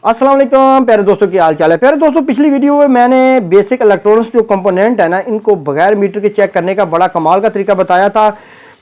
अस्सलाम वालेकुम प्यारे दोस्तों, की हाल चाल है। प्यारे दोस्तों, पिछली वीडियो में मैंने बेसिक इलेक्ट्रॉनिक्स जो कंपोनेंट है ना, इनको बगैर मीटर के चेक करने का बड़ा कमाल का तरीका बताया था।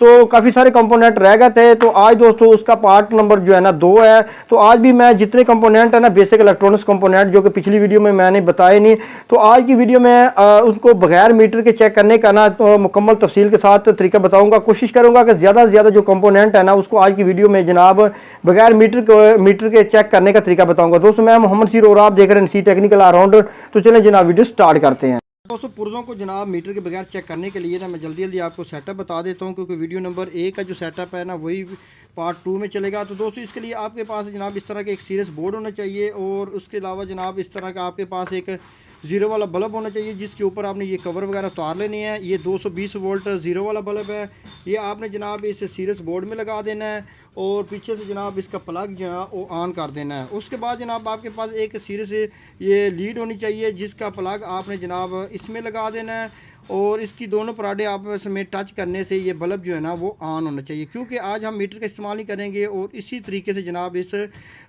तो काफ़ी सारे कंपोनेंट रह गए थे, तो आज दोस्तों उसका पार्ट नंबर जो है ना 2 है। तो आज भी मैं जितने कंपोनेंट है ना बेसिक इलेक्ट्रॉनिक्स कंपोनेंट जो कि पिछली वीडियो में मैंने बताए नहीं, तो आज की वीडियो में उसको बगैर मीटर के चेक करने का ना तो मुकम्मल तफसील के साथ तरीका बताऊंगा। कोशिश करूंगा कि ज़्यादा से ज़्यादा जो कंपोनेंट है ना उसको आज की वीडियो में जनाब बगैर मीटर के चेक करने का तरीका बताऊंगा। दोस्तों, मैं मोहम्मद सीर और आप देख रहे हैं सी टेक्निकल ऑलराउंडर। तो चलें जनाब वीडियो स्टार्ट करते हैं। दोस्तों, पुर्जों को जनाब मीटर के बगैर चेक करने के लिए ना मैं जल्दी जल्दी आपको सेटअप बता देता हूं, क्योंकि वीडियो नंबर 1 का जो सेटअप है ना वही पार्ट 2 में चलेगा। तो दोस्तों, इसके लिए आपके पास जनाब इस तरह का एक सीरियस बोर्ड होना चाहिए, और उसके अलावा जनाब इस तरह का आपके पास एक ज़ीरो वाला बल्ब होना चाहिए, जिसके ऊपर आपने ये कवर वगैरह उतार लेने हैं। ये 220 वोल्ट ज़ीरो वाला बल्ब है। ये आपने जनाब इस सीरियस बोर्ड में लगा देना है, और पीछे से जनाब इसका प्लग जो है वो ऑन कर देना है। उसके बाद जनाब आपके पास एक सीरियस ये लीड होनी चाहिए, जिसका प्लग आपने जनाब इसमें लगा देना है, और इसकी दोनों पराडे आपस में टच करने से ये बल्ब जो है ना वो ऑन होना चाहिए। क्योंकि आज हम मीटर का इस्तेमाल नहीं करेंगे, और इसी तरीके से जनाब इस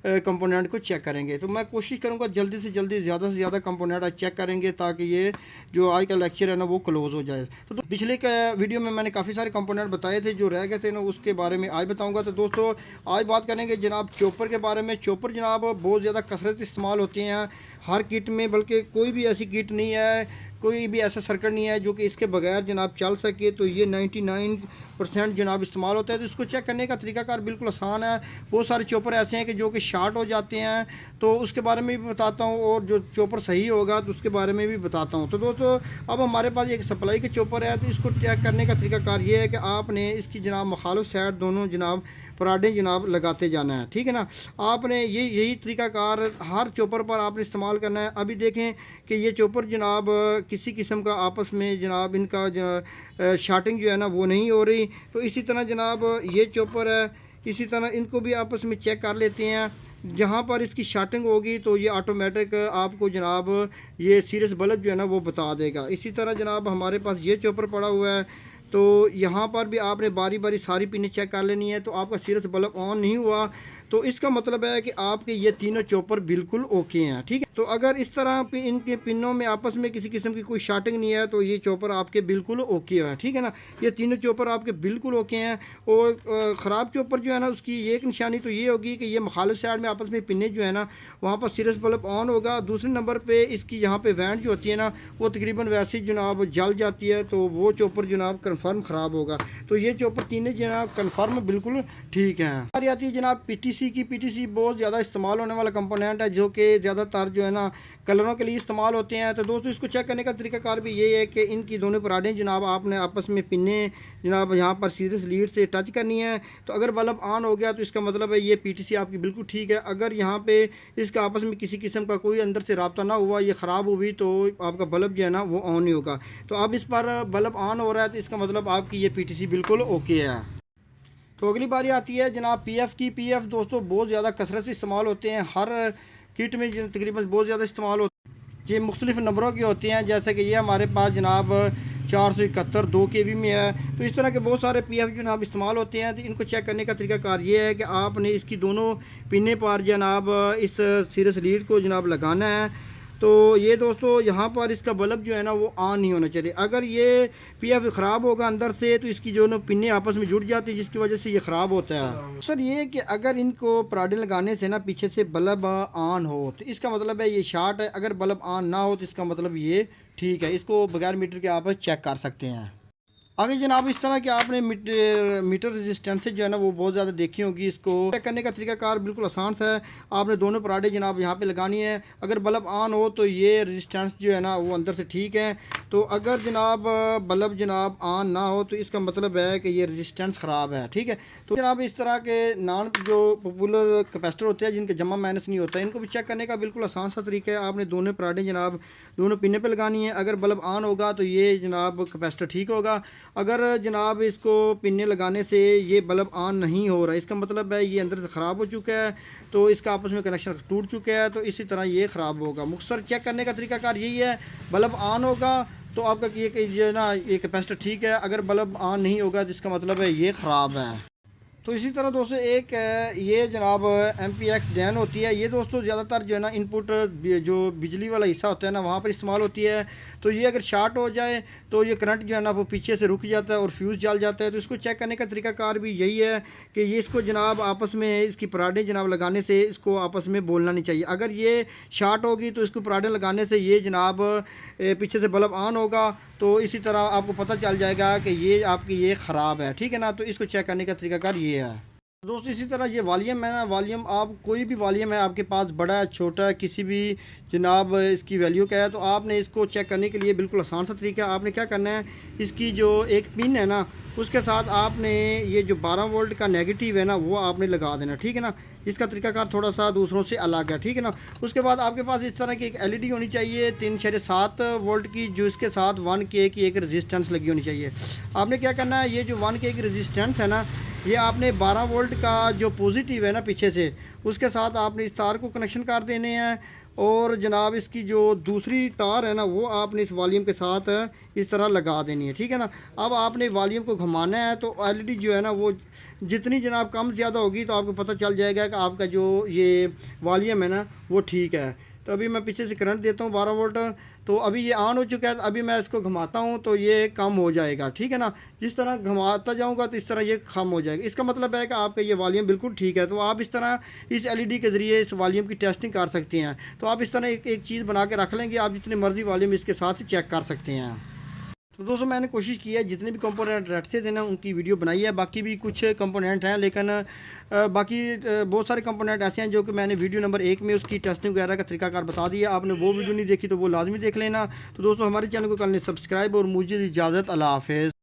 कंपोनेंट को चेक करेंगे। तो मैं कोशिश करूँगा जल्दी से जल्दी ज़्यादा से ज़्यादा कंपोनेंट आज चेक करेंगे, ताकि ये जो आज का लेक्चर है ना वो क्लोज़ हो जाए। तो पिछले वीडियो में मैंने काफ़ी सारे कंपोनेंट बताए थे, जो रह गए थे ना उसके बारे में आज बताऊँगा। तो दोस्तों, आज बात करेंगे जनाब चॉपर के बारे में। चॉपर जनाब बहुत ज़्यादा कसरत इस्तेमाल होती हैं हर किट में, बल्कि कोई भी ऐसी किट नहीं है, कोई भी ऐसा सर्किट नहीं है जो कि इसके बगैर जनाब चल सके। तो ये 99% जनाब इस्तेमाल होता है। तो इसको चेक करने का तरीकाकार बिल्कुल आसान है। बहुत सारे चॉपर ऐसे हैं कि जो कि शार्ट हो जाते हैं, तो उसके बारे में भी बताता हूँ, और जो चॉपर सही होगा तो उसके बारे में भी बताता हूँ। तो दोस्तों, अब हमारे पास एक सप्लाई के चॉपर है। तो इसको चेक करने का तरीकाकार ये है कि आपने इसकी जनाब मुखालिफ साइड दोनों जनाब पराडे जनाब लगाते जाना है, ठीक है ना। आपने यही तरीकाकार हर चॉपर पर आपने इस्तेमाल करना है। अभी देखें कि ये चॉपर जनाब किसी किस्म का आपस में जनाब इनका शार्टिंग जो है ना वो नहीं हो रही। तो इसी तरह जनाब ये चॉपर है, इसी तरह इनको भी आपस में चेक कर लेते हैं। जहाँ पर इसकी शार्टिंग होगी तो ये ऑटोमेटिक आपको जनाब ये सीरियस बल्ब जो है ना वो बता देगा। इसी तरह जनाब हमारे पास ये चॉपर पड़ा हुआ है, तो यहाँ पर भी आपने बारी बारी सारी पिनें चेक कर लेनी है। तो आपका सीरियस बल्ब ऑन नहीं हुआ, तो इसका मतलब है कि आपके ये तीनों चॉपर बिल्कुल ओके हैं, ठीक है। तो अगर इस तरह इनके पिनों में आपस में किसी किस्म की कोई शार्टिंग नहीं है, तो ये चॉपर आपके बिल्कुल ओके है, ठीक है ना। ये तीनों चॉपर आपके बिल्कुल ओके हैं। और ख़राब चॉपर जो है ना उसकी एक निशानी तो ये होगी कि ये मुखालिफ साइड में आपस में पिने जो है ना वहाँ पर सीरियस बल्ब ऑन होगा। दूसरे नंबर पर इसकी यहाँ पर वैंड जो होती है ना वो तकरीबन वैसे ही जनाब जल जाती है, तो वो चॉपर जनाब कन्फर्म ख़राब होगा। तो ये चॉपर तीनों जनाब कन्फर्म बिल्कुल ठीक हैं। हमारी आती है जनाब पीटीसी बहुत ज़्यादा इस्तेमाल होने वाला कंपोनेंट है, जो कि ज़्यादातर जो है ना कलरों के लिए इस्तेमाल होते हैं। तो दोस्तों, इसको चेक करने का तरीकाकार भी ये है कि इनकी दोनों पराडें जनाब आपने आपस में पिने जनाब यहाँ पर सीरियस लीड से टच करनी है। तो अगर बल्ब ऑन हो गया तो इसका मतलब है ये पीटीसी आपकी बिल्कुल ठीक है। अगर यहाँ पे इसका आपस में किसी किस्म का कोई अंदर से रब्ता ना हुआ, ये ख़राब हुई, तो आपका बल्ब जो है ना वो ऑन नहीं होगा। तो अब इस पर बल्ब ऑन हो रहा है, तो इसका मतलब आपकी ये पीटीसी बिल्कुल ओके है। तो अगली बारी आती है जनाब पीएफ की। पीएफ दोस्तों बहुत ज़्यादा कसरत से इस्तेमाल होते हैं हर किट में, तकरीबन बहुत ज़्यादा इस्तेमाल होते हैं। ये मुख्तलिफ नंबरों के होते हैं, जैसे कि ये हमारे पास जनाब 471 2 kV में है। तो इस तरह के बहुत सारे पीएफ जनाब इस्तेमाल होते हैं। तो इनको चेक करने का तरीकाकार ये है कि आपने इसकी दोनों पिने पर जनाब इस सीरियस लीड को जनाब लगाना है। तो ये दोस्तों यहाँ पर इसका बल्ब जो है ना वो ऑन नहीं होना चाहिए। अगर ये पीएफ ख़राब होगा अंदर से, तो इसकी जो पिनें आपस में जुड़ जाती है, जिसकी वजह से ये ख़राब होता है। सर ये कि अगर इनको पराडे लगाने से ना पीछे से बल्ब ऑन हो, तो इसका मतलब है ये शार्ट है। अगर बल्ब ऑन ना हो तो इसका मतलब ये ठीक है। इसको बगैर मीटर के आप चेक कर सकते हैं। आगे जनाब इस तरह के आपने मीटर रेजिस्टेंस जो है ना वो बहुत ज़्यादा देखी होगी। इसको चेक करने का तरीकाकार बिल्कुल आसान सा है। आपने दोनों पराडे जनाब यहाँ पे लगानी है। अगर बल्ब ऑन हो तो ये रेजिस्टेंस जो है ना वो अंदर से ठीक है। तो अगर जनाब बल्ब जनाब ऑन ना हो तो इसका मतलब है कि ये रेजिस्टेंस ख़राब है, ठीक है। तो जनाब इस तरह के नॉन जो पॉपुलर कैपेसिटर होते हैं जिनके जमा माइनस नहीं होता है, इनको भी चेक करने का बिल्कुल आसान सा तरीका है। आपने दोनों पराडे जनाब दोनों पिने पर लगानी है। अगर बल्ब ऑन होगा तो ये जनाब कैपेसिटर ठीक होगा। अगर जनाब इसको पिने लगाने से ये बल्ब ऑन नहीं हो रहा, इसका मतलब है ये अंदर से ख़राब हो चुका है, तो इसका आपस में कनेक्शन टूट चुका है। तो इसी तरह ये ख़राब होगा। मुख्तसर चेक करने का तरीकाकार यही है। बल्ब ऑन होगा तो आपका ये जो है ना ये कैपेसिटर ठीक है। अगर बल्ब ऑन नहीं होगा तो इसका मतलब है ये ख़राब है। तो इसी तरह दोस्तों एक ये जनाब MPX डैन होती है, ये दोस्तों ज़्यादातर जो है ना इनपुट जो बिजली वाला हिस्सा होता है ना वहाँ पर इस्तेमाल होती है। तो ये अगर शॉर्ट हो जाए तो ये करंट जो है ना वो पीछे से रुक जाता है और फ्यूज़ जल जाता है। तो इसको चेक करने का तरीकाकार भी यही है कि ये इसको जनाब आपस में इसकी पराडें जनाब लगाने से इसको आपस में बोलना नहीं चाहिए। अगर ये शॉर्ट होगी तो इसको पराडें लगाने से ये जनाब पीछे से बल्ब ऑन होगा, तो इसी तरह आपको पता चल जाएगा कि ये आपकी ये ख़राब है, ठीक है ना। तो इसको चेक करने का तरीकाकार ये है दोस्तों। इसी तरह ये वॉल्यूम है ना, वॉल्यूम आप कोई भी वॉल्यूम है आपके पास, बड़ा है छोटा है, किसी भी जनाब इसकी वैल्यू क्या है, तो आपने इसको चेक करने के लिए बिल्कुल आसान सा तरीका है। आपने क्या करना है, इसकी जो एक पिन है ना उसके साथ आपने ये जो 12 वोल्ट का नेगेटिव है ना वो आपने लगा देना, ठीक है ना। इसका तरीकाकार थोड़ा सा दूसरों से अलग है, ठीक है ना। उसके बाद आपके पास इस तरह की एक LED होनी चाहिए 3.7 वोल्ट की, जो इसके साथ 1K की एक रेजिस्टेंस लगी होनी चाहिए। आपने क्या करना है, ये जो 1K की रेजिस्टेंस है ना, ये आपने 12 वोल्ट का जो पॉजिटिव है ना पीछे से, उसके साथ आपने इस तार को कनेक्शन कर देने हैं और जनाब इसकी जो दूसरी तार है ना वो आपने इस वॉल्यूम के साथ इस तरह लगा देनी है, ठीक है ना। अब आपने वॉल्यूम को घुमाना है तो LED जो है ना वो जितनी जनाब कम ज़्यादा होगी तो आपको पता चल जाएगा कि आपका जो ये वॉल्यूम है ना वो ठीक है। तो अभी मैं पीछे से करंट देता हूँ 12 वोल्ट, तो अभी ये ऑन हो चुका है। अभी मैं इसको घुमाता हूँ तो ये कम हो जाएगा, ठीक है ना। जिस तरह घुमाता जाऊँगा तो इस तरह ये कम हो जाएगा। इसका मतलब है कि आपका ये वॉल्यूम बिल्कुल ठीक है। तो आप इस तरह इस LED के ज़रिए इस वॉल्यूम की टेस्टिंग कर सकते हैं। तो आप इस तरह एक चीज़ बना के रख लेंगे, आप जितनी मर्ज़ी वॉल्यूम इसके साथ चेक कर सकते हैं। तो दोस्तों मैंने कोशिश की है जितने भी कंपोनेंट रटते थे ना उनकी वीडियो बनाई है। बाकी भी कुछ कंपोनेंट हैं, लेकिन बाकी बहुत सारे कंपोनेंट ऐसे हैं जो कि मैंने वीडियो नंबर 1 में उसकी टेस्टिंग वगैरह का तरीकाकार बता दिया। आपने वो वीडियो नहीं देखी तो वो लाजमी देख लेना। तो दोस्तों हमारे चैनल को कर लें सब्सक्राइब और मुझे इजाज़त, अल्लाह हाफ़िज़।